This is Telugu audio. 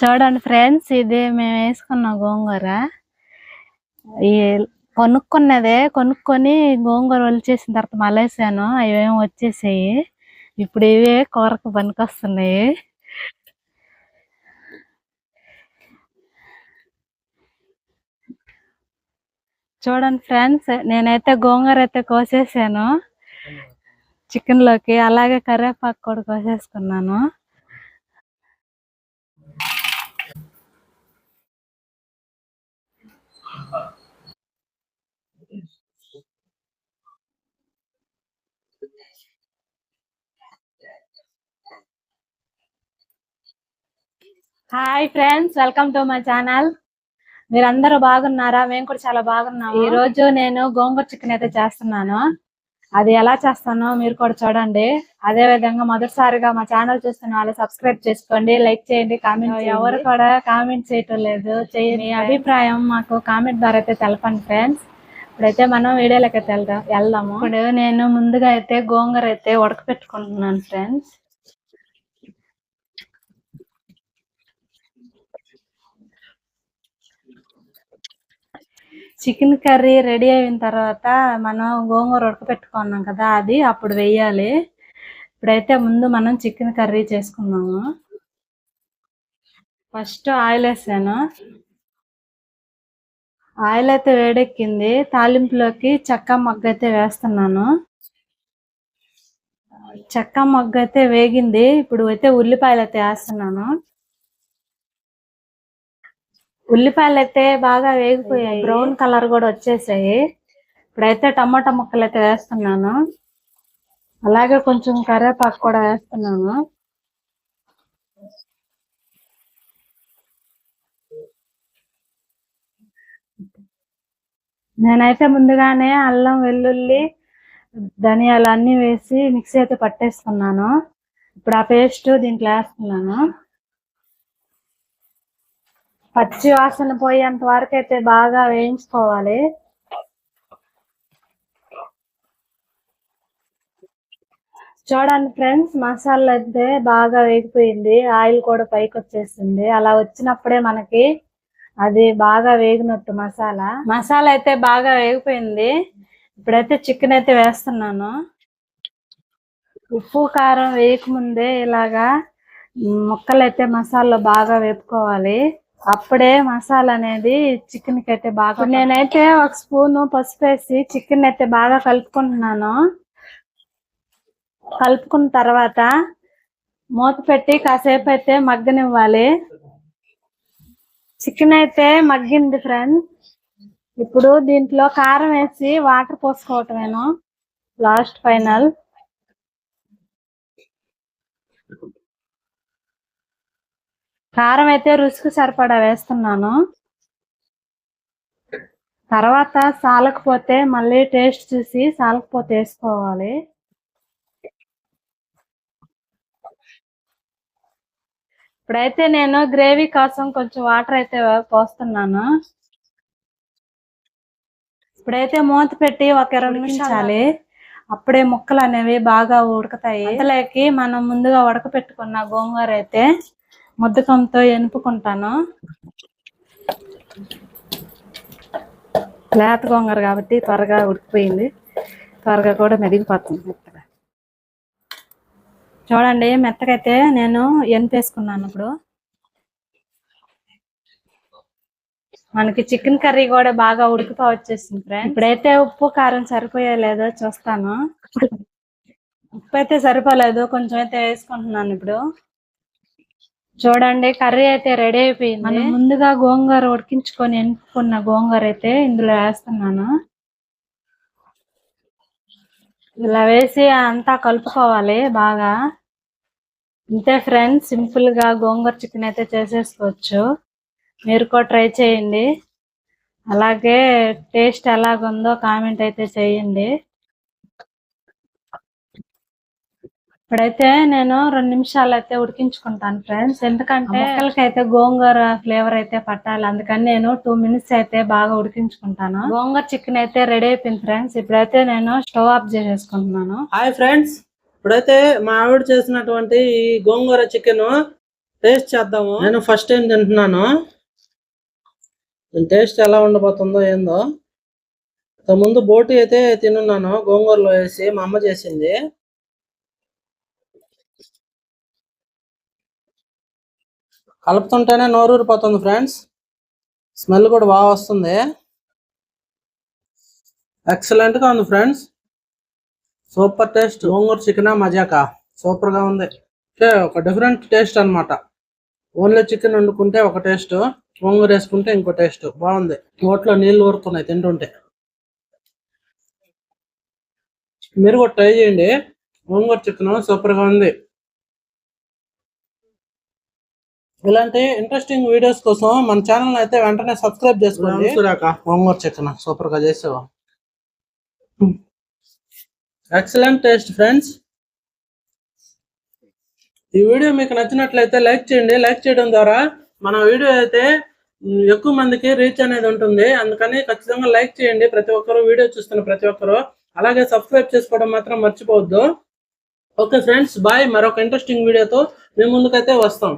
చూడండి ఫ్రెండ్స్, ఇది మేము వేసుకున్న గోంగూర. ఈ కొనుక్కొని గోంగూర ఒలిచేసిన తర్వాత మలేసాను, అవేమో వచ్చేసాయి. ఇప్పుడు ఇవే కూరకు పనికొస్తున్నాయి. చూడండి ఫ్రెండ్స్, నేనైతే గోంగూర అయితే కోసేసాను చికెన్ లోకి. అలాగే కరివేపాకు కూడా కోసేసుకున్నాను. Hi friends, welcome to my channel. మీరందరూ బాగున్నారా? మేము కూడా చాలా బాగున్నాము. ఈ రోజు నేను గోంగూర చికెన్ అయితే చేస్తున్నాను. అది ఎలా చేస్తానో మీరు కూడా చూడండి. అదే విధంగా మొదటిసారిగా మా ఛానల్ చూస్తున్న వాళ్ళు సబ్స్క్రైబ్ చేసుకోండి, లైక్ చేయండి, కామెంట్. ఎవరు కూడా కామెంట్ చేయటం లేదు, చేయండి. మీ అభిప్రాయం మాకు కామెంట్ ద్వారా అయితే తెలపండి ఫ్రెండ్స్. ఇప్పుడైతే మనం వీడియోలోకి అయితే వెళ్దాము. ఇప్పుడు నేను ముందుగా అయితే గోంగూర అయితే ఉడకపెట్టుకుంటున్నాను ఫ్రెండ్స్. చికెన్ కర్రీ రెడీ అయిన తర్వాత మనం గోంగూర ఉడకపెట్టుకున్నాం కదా, అది అప్పుడు వేయాలి. ఇప్పుడైతే ముందు మనం చికెన్ కర్రీ చేసుకున్నాము. ఫస్ట్ ఆయిల్ వేసాను. ఆయిల్ అయితే వేడెక్కింది. తాలింపులోకి చెక్క మొగ్గ అయితే వేస్తున్నాను. చెక్క మొగ్గ అయితే వేగింది. ఇప్పుడు అయితే ఉల్లిపాయలు అయితే వేస్తున్నాను. ఉల్లిపాయలు అయితే బాగా వేగిపోయాయి, బ్రౌన్ కలర్ కూడా వచ్చేసాయి. ఇప్పుడైతే టమాటా ముక్కలు అయితే వేస్తున్నాను. అలాగే కొంచెం కరివేపాకు కూడా వేస్తున్నాను. నేనైతే ముందుగానే అల్లం, వెల్లుల్లి, ధనియాలు అన్ని వేసి మిక్సీ అయితే పట్టేసుకున్నాను. ఇప్పుడు ఆ పేస్ట్ దీంట్లో వేస్తున్నాను. పచ్చి వాసన పోయేంత వరకు అయితే బాగా వేయించుకోవాలి. చూడండి ఫ్రెండ్స్, మసాలా అయితే బాగా వేగిపోయింది. ఆయిల్ కూడా పైకి వచ్చేసింది. అలా వచ్చినప్పుడే మనకి అది బాగా వేగినట్టు. మసాలా అయితే బాగా వేగిపోయింది. ఇప్పుడైతే చికెన్ అయితే వేస్తున్నాను. ఉప్పు కారం వేయకముందే ఇలాగా ముక్కలు అయితే మసాలా బాగా వేపుకోవాలి. అప్పుడే మసాలా అనేది చికెన్ కి అయితే బాగా. నేనైతే ఒక స్పూన్ పసుపు వేసి చికెన్ అయితే బాగా కలుపుకుంటున్నాను. కలుపుకున్న తర్వాత మూత పెట్టి కాసేపు అయితే మగ్గనివ్వాలి. చికెన్ అయితే మగ్గింది ఫ్రెండ్స్. ఇప్పుడు దీంట్లో కారం వేసి వాటర్ పోసుకోవటమేను లాస్ట్ ఫైనల్. కారం అయితే రుచికి సరిపడా వేస్తున్నాను. తర్వాత సాలకపోతే మళ్ళీ టేస్ట్ చూసి సాలకపోతే వేసుకోవాలి. ఇప్పుడైతే నేను గ్రేవీ కోసం కొంచెం వాటర్ అయితే పోస్తున్నాను. ఇప్పుడైతే మూత పెట్టి ఒక 20 నిమిషాలు, అప్పుడే ముక్కలు అనేవి బాగా ఉడకతాయి. అంతలోకి మనం ముందుగా ఉడకపెట్టుకున్న గోంగూర అయితే ముద్దకంతో ఎనుపుకుంటాను. లేత గోంగూర కాబట్టి త్వరగా ఉడికిపోయింది, త్వరగా కూడా మెదిగిపోతుంది మెత్తగా. చూడండి, మెత్తకైతే నేను ఎనిపేసుకున్నాను. ఇప్పుడు మనకి చికెన్ కర్రీ కూడా బాగా ఉడికిపో వచ్చేసింది ఫ్రెండ్స్. ఇప్పుడైతే ఉప్పు కారం సరిపోయా లేదో చూస్తాను. ఉప్పు అయితే సరిపోలేదు, కొంచెం అయితే వేసుకుంటున్నాను. ఇప్పుడు చూడండి, కర్రీ అయితే రెడీ అయిపోయింది. మనం ముందుగా గోంగూర ఉడికించుకొని ఎనుకున్న గోంగూర అయితే ఇందులో వేస్తున్నాను. ఇలా వేసి అంతా కలుపుకోవాలి బాగా. ఇంతే ఫ్రెండ్స్, సింపుల్ గా గోంగూర చికెన్ అయితే చేసేసుకోవచ్చు. మీరు కూడా ట్రై చేయండి. అలాగే టేస్ట్ ఎలాగుందో కామెంట్ అయితే చేయండి. ఇప్పుడైతే నేను 2 నిమిషాలు అయితే ఉడికించుకుంటాను ఫ్రెండ్స్. ఎందుకంటే ముక్కలకైతే గోంగూర ఫ్లేవర్ అయితే పట్టాలి, అందుకని నేను 2 మినిట్స్ అయితే బాగా ఉడికించుకుంటాను. గోంగూర చికెన్ అయితే రెడీ అయిపోయింది ఫ్రెండ్స్. ఇప్పుడైతే నేను స్టవ్ ఆఫ్ చేసేసుకుంటున్నాను. హాయ్ ఫ్రెండ్స్, ఇప్పుడైతే మా ఆవిడ చేసినటువంటి ఈ గోంగూర చికెన్ టేస్ట్ చేద్దాము. నేను ఫస్ట్ టైం తింటున్నాను. టేస్ట్ ఎలా ఉండబోతుందో ఏందో. ముందు బోటి అయితే తినున్నాను, గోంగూరలో వేసి మా అమ్మ చేసింది. కలుపుతుంటేనే నోరూరిపోతుంది ఫ్రెండ్స్. స్మెల్ కూడా బాగా వస్తుంది. ఎక్సలెంట్ గా ఉంది friends. Super taste. Gongura chicken మజాకా సూపర్ గా ఉంది. ఒక డిఫరెంట్ టేస్ట్ అన్నమాట. ఓన్లీ చికెన్ వండుకుంటే ఒక టేస్ట్, గోంగూర వేసుకుంటే ఇంకో టేస్ట్. బాగుంది. నోట్లో నీళ్లు ఊరుతున్నాయి తింటుంటే. మీరు కూడా ట్రై చేయండి. గోంగూర చికెన్ సూపర్ గా ఉంది. ఇలాంటి ఇంట్రెస్టింగ్ వీడియోస్ కోసం మన ఛానల్ అయితే వెంటనే సబ్స్క్రైబ్ చేసుకోండి. గోంగూర చికెన్ సూపర్ గా చేసావా. Excellent taste friends. ఈ వీడియో మీకు నచ్చినట్లయితే లైక్ చేయండి. లైక్ చేయడం ద్వారా మన వీడియో అయితే ఎక్కువ మందికి రీచ్ అనేది ఉంటుంది. అందుకని ఖచ్చితంగా లైక్ చేయండి ప్రతి ఒక్కరు, వీడియో చూస్తున్న ప్రతి ఒక్కరు. అలాగే సబ్స్క్రైబ్ చేసుకోవడం మాత్రం మర్చిపోవద్దు. Okay friends, bye. మరొక ఇంట్రెస్టింగ్ వీడియోతో మీ ముందుకైతే వస్తాం.